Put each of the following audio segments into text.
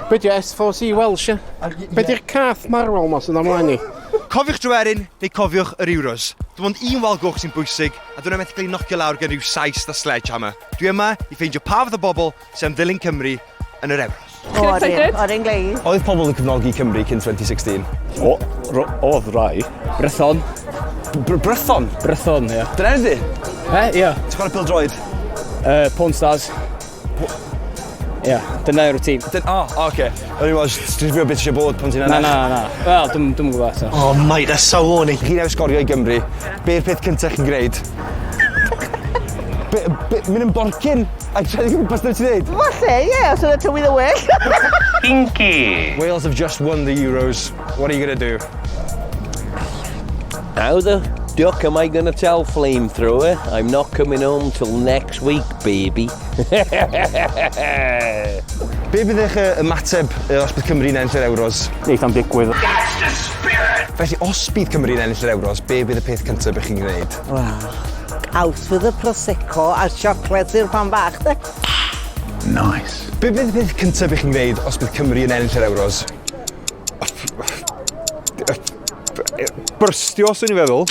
Be di S4C Welsh, ie? Be di'r cath marwol mas yn amlaen ni? Cofiwch drwerin, neu cofiwch yr Euros. Dwi'n ond un wal goch sy'n bwysig, a dwi'n methu cael ei nocio lawr gan rhyw sais da sledgehammer. Dwi yma i ffeindio pa fath o bobl sy'n ddilyn Cymru yn yr Euros. O'r Ingleis. Oedd pobl yn cefnogi Cymru cyn 2016? Oedd rai. Brython? Brython? Brython, ie. Dyna ydy? Ie. Ti'n chwarae pêl-droed? Porn stars. Ie, dyna yw'r tîm. Oce. O'n i'n meddwl, ti'n rhywbeth beth eisiau bod pan ti'n ennill? Na. Wel, dwi'n gwybod eto. Oh, mate, that's so horny. Chi newydd sgorio i Gymru. Be'r peth cyntaf chi'n gwneud? Mynd yn borcyn a trefnu gwmpas na ti'n neud? Falle, ie, os yna tywydd y well. Pinky! Wales have just won the Euros. What are you going to do? How the duck am I going to tell Flamethrower? I'm not coming home till next week, baby. Be bydd eich ymateb os bydd Cymru'n ennill yr Euros? Neith am digwydd. That's the spirit! Felly, os bydd Cymru'n ennill yr Euros, be bydd y peth cyntaf bych chi'n gwneud? Out with y Prosecco a'r siocled i'r pan bach, de? Nice. Be bydd y peth cyntaf bych chi'n gwneud os bydd Cymru'n ennill yr Euros? Byrstio, sy'n i feddwl.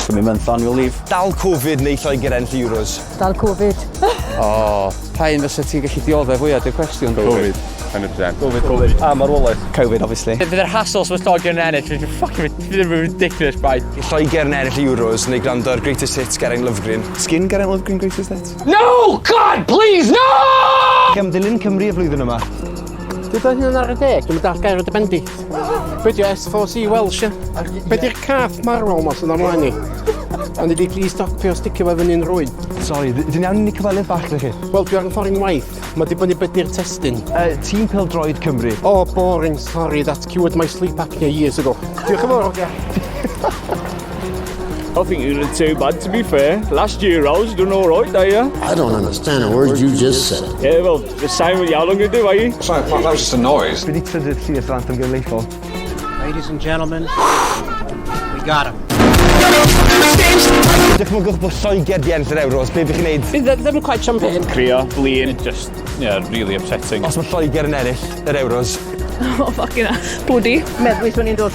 Cymru month annual leave. Dal Covid neu Lloegr ennill Euros? Dal Covid. Pa un fysa ti'n gallu dioddef fwyaf, di'r cwestiwn? Covid, 100%. Covid. A marwolaeth. Covid, obviously. Fydd yr hassles fydd Lloegr yn ennill, fydd ridiculous, bai. Lloegr yn ennill Euros neu gwrando ar Greatest Hits Geraint Lovegreen? Skin Geraint Lovegreen Greatest Hits? No! God, please, no! Cem ddilyn Cymru y flwyddyn yma? Dyd oedd hyn ar y deg, dwi'n dal gair o dy bendi. Be di S4C Welsh, ie? Be di'r cath marwol mas yn amlaen ni? Ond i di gli stopio sticio fe fyny'n rwyd. Sori, dwi'n iawn i ni cyfaliad bach ydych chi? Wel, dwi ar yn ffordd waith. Mae di bod ni byddu'r testyn. Tîm pêl-droed Cymru. Oh, boring, sorry, that cured my sleep apnea years ago. Diolch yn fawr, ogia. I think you didn't too bad, to be fair. Last year, I was doing all right, are you? I don't understand a word you just said. Yeah, well, the same with you. How long you do, are you? Sorry, that was just a noise. Be di trydydd llinell yr anthem genedlaethol? Ladies and gentlemen, we got him. Dychmygwch bod Lloegr di ennill yr Euros, be bych chi'n neud? Bydd ddim quite champagne. Crio, blin, just, yeah, really upsetting. Os mae Lloegr yn ennill yr Euros? Oh, fucking hell. Bwdi. Meddwi swn i'n dod.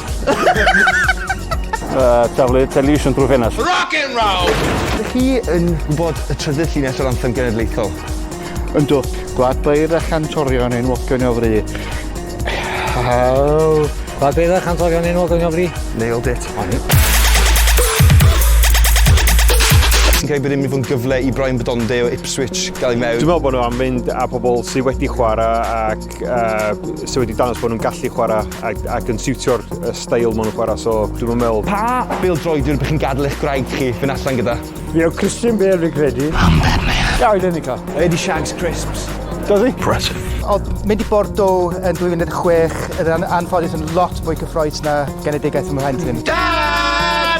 Taflu television trwy ffenast. Rock and roll! Ydych chi yn gwybod y trydydd llinell yr anthem genedlaethol? Yndw, gwlad beir a chantorion ein wogion i ofri. Gwad bydd eich antorion un o gyngor fi? Nailed it. Ti'n cael bod yn mynd i fod yn gyfle i Brian Bodonde o Ipswich gael ei mewn? Dwi'n meddwl bod nhw am fynd â pobl sydd wedi chwarae ac sydd wedi dangos bod nhw'n gallu chwarae ac yn siwtio'r steil maen nhw'n chwarae, so dwi'n meddwl... Pa bêl-droedwr bych chi'n gadael eich gwraig chi fynd allan gyda? Fi o Christian Bale fi'n credu. I'm Batman. Ia, oedd yn cael. Eddie Shags Crisps. Does he? Impressive. Oedd mynd i Bordeaux yn 2016, yn anffodus yn lot fwy cyffroes na genedigaeth ym Mhenllyn.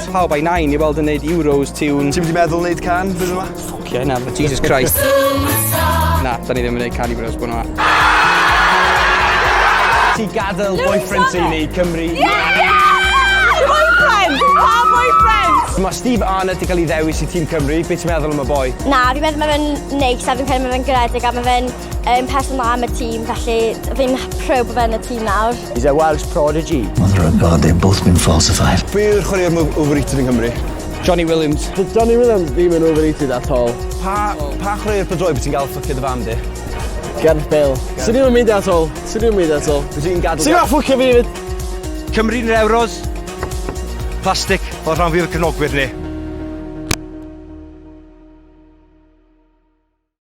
Pawb ai 9 i weld yn neud Euros tune. Ti'n mynd i meddwl wneud can, beth yma? Fuck yeah, na, but Jesus Christ. Na, da ni ddim yn neud can Euros bod nhw. Ti gadael boyfriend ti i wneud Cymru? Boyfriend! Pa boyfriend? Mae Steve Arnott wedi cael ei ddewis i tîm Cymru, beth ti'n meddwl am y boi? Na, dwi'n meddwl mae fe'n neis a fi'n credu mae fe'n garedig a mae fe'n person dda am y tîm, felly fi'n pro bod fe'n y tîm nawr. He's a Welsh prodigy. Mother of God, they've both been falsified. Pwy yw'r chwaraewr overrated yn Cymru? Johnny Williams. Johnny Williams ddim yn overrated at all. Pa chwaraewr pêl-droed beth ti'n gael ffwcio dy fam di? Gareth Bale. Sy'n ddim yn mynd at all. Sy'n ddim yn mynd at all. Beth ti'n gadw... Sy'n mynd ffwcio fi fyd? Cymru'n yr Euros? Plastic, fel rhan fi o'r cefnogwyr ni.